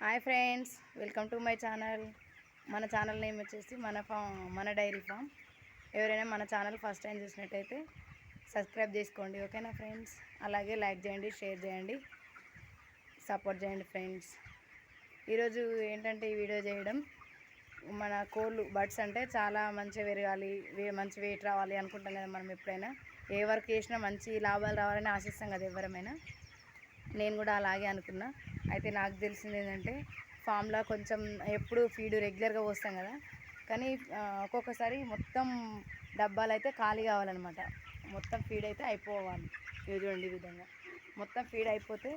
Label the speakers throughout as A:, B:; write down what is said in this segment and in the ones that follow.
A: Hi friends, welcome to my channel. మన channel name వచ్చేసి మన డైరీ ఫామ్. ఎవరైనా మన ఛానల్ ఫస్ట్ టైం చూసినట్టయితే సబ్స్క్రైబ్ చేసుకోండి, ఓకేనా ఫ్రెండ్స్. అలాగే లైక్ చేయండి, షేర్ చేయండి, సపోర్ట్ చేయండి ఫ్రెండ్స్. ఈరోజు ఏంటంటే ఈ వీడియో చేయడం, మన కోళ్ళు బర్డ్స్ అంటే చాలా మంచిగా పెరగాలి, మంచి వెయిట్ రావాలి అనుకుంటాం కదా. మనం ఎప్పుడైనా ఏ వర్క్ చేసినా మంచి లాభాలు రావాలని ఆశిస్తాం కదా ఎవరమైనా. నేను కూడా అలాగే అనుకున్నా. అయితే నాకు తెలిసింది ఏంటంటే, ఫామ్లో కొంచెం ఎప్పుడు ఫీడ్ రెగ్యులర్గా పోస్తాం కదా, కానీ ఒక్కొక్కసారి మొత్తం డబ్బాలు అయితే ఖాళీ కావాలన్నమాట. మొత్తం ఫీడ్ అయితే అయిపోవాలి. ఇది చూడండి, ఈ విధంగా మొత్తం ఫీడ్ అయిపోతే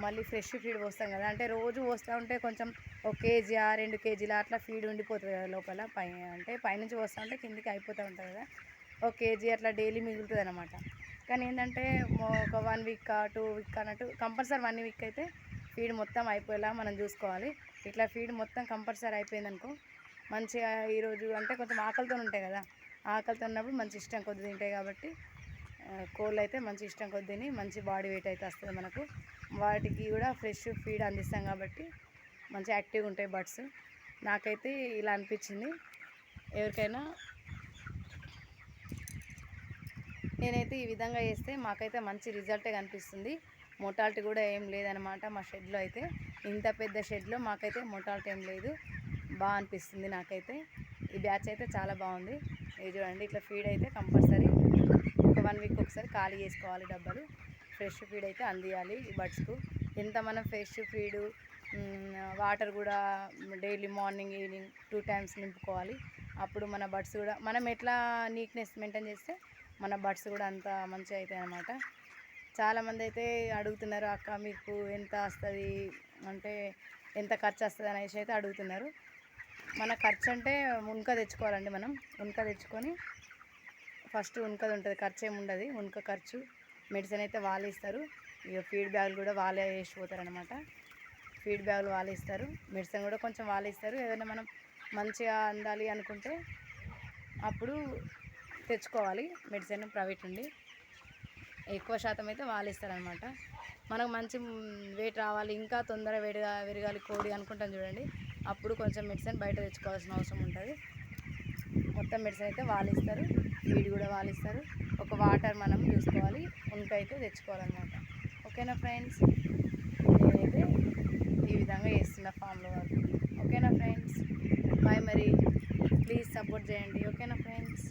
A: మళ్ళీ ఫ్రెష్ ఫీడ్ పోస్తాం కదా. అంటే రోజు పోస్తూ ఉంటే కొంచెం 1 కేజీ 2 కేజీల అట్లా ఫీడ్ ఉండిపోతుంది కదా లోపల. అంటే పైనుంచి పోస్తూ ఉంటే కిందికి అయిపోతూ ఉంటుంది కదా. 1 కేజీ అట్లా డైలీ మిగులుతుంది అనమాట. కానీ ఏంటంటే ఒక 1 వీక్ 2 వీక్ అన్నట్టు కంపల్సరీ 1 వీక్ అయితే ఫీడ్ మొత్తం అయిపోయేలా మనం చూసుకోవాలి. ఇట్లా ఫీడ్ మొత్తం కంపల్సరీ అయిపోయిందనుకో మంచిగా ఈరోజు అంటే కొంచెం ఆకలితో ఉంటాయి కదా, ఆకలితో ఉన్నప్పుడు మంచి ఇష్టం కొద్ది తింటాయి కాబట్టి కోళ్ళు అయితే మంచి ఇష్టం కొద్ది తిని మంచి బాడీ వెయిట్ అయితే వస్తుంది మనకు. వాటికి కూడా ఫ్రెష్ ఫీడ్ అందిస్తాం కాబట్టి మంచి యాక్టివ్గా ఉంటాయి బర్డ్స్. నాకైతే ఇలా అనిపించింది. ఎవరికైనా నేనైతే ఈ విధంగా చేస్తే మాకైతే మంచి రిజల్టే కనిపిస్తుంది. మోటాలిటీ కూడా ఏం లేదనమాట. మా షెడ్లో అయితే, ఇంత పెద్ద షెడ్లో మాకైతే మోటాలిటీ ఏం లేదు. బాగా అనిపిస్తుంది నాకైతే. ఈ బ్యాచ్ అయితే చాలా బాగుంది. ఇది చూడండి, ఇట్లా ఫీడ్ అయితే కంపల్సరీ ఒక 1 వీక్ ఒకసారి ఖాళీ చేసుకోవాలి డబ్బాలు. ఫ్రెష్ ఫీడ్ అయితే అందియాలి ఈ బర్డ్స్కు. ఎంత మనం ఫ్రెష్ ఫీడు, వాటర్ కూడా డైలీ మార్నింగ్ ఈవినింగ్ 2 టైమ్స్ నింపుకోవాలి. అప్పుడు మన బర్డ్స్ కూడా మనం ఎట్లా నీట్నెస్ మెయింటైన్ చేస్తే మన బర్డ్స్ కూడా అంత మంచిగా అవుతాయి అన్నమాట. చాలామంది అయితే అడుగుతున్నారు, అక్క మీకు ఎంత వస్తుంది అంటే ఎంత ఖర్చు వస్తుంది అనేసి అయితే అడుగుతున్నారు. మన ఖర్చు అంటే ఉన్క తెచ్చుకోవాలండి. మనం ఉన్క తెచ్చుకొని ఫస్ట్ ఉన్కది ఉంటుంది, ఖర్చు ఏమి ఉండదు. ఉన్క ఖర్చు, మెడిసిన్ అయితే వాళ్ళే ఇస్తారు. ఇక ఫీడ్ బ్యాగులు కూడా వాళ్ళే వేసిపోతారనమాట. ఫీడ్ బ్యాగులు వాళ్ళే ఇస్తారు, మెడిసిన్ కూడా కొంచెం వాళ్ళే ఇస్తారు. ఏదైనా మనం మంచిగా అందాలి అనుకుంటే అప్పుడు తెచ్చుకోవాలి మెడిసిన్ ప్రైవేట్ నుండి. ఎక్కువ శాతం అయితే వాళ్ళు ఇస్తారనమాట. మనకు మంచి వెయిట్ రావాలి, ఇంకా తొందరగా విరగాలి కోడి అనుకుంటాం చూడండి, అప్పుడు కొంచెం మెడిసిన్ బయట తెచ్చుకోవాల్సిన అవసరం ఉంటుంది. మొత్తం మెడిసిన్ అయితే వాళ్ళు ఇస్తారు, ఫీడ్ కూడా వాళ్ళు ఇస్తారు. ఒక వాటర్ మనం చూసుకోవాలి, అయితే తెచ్చుకోవాలన్నమాట. ఓకేనా ఫ్రెండ్స్, నేనైతే ఈ విధంగా చేస్తున్నా ఫామ్లో వరకు. ఓకేనా ఫ్రెండ్స్, బాయ్. మరి ప్లీజ్ సపోర్ట్ చేయండి, ఓకేనా ఫ్రెండ్స్.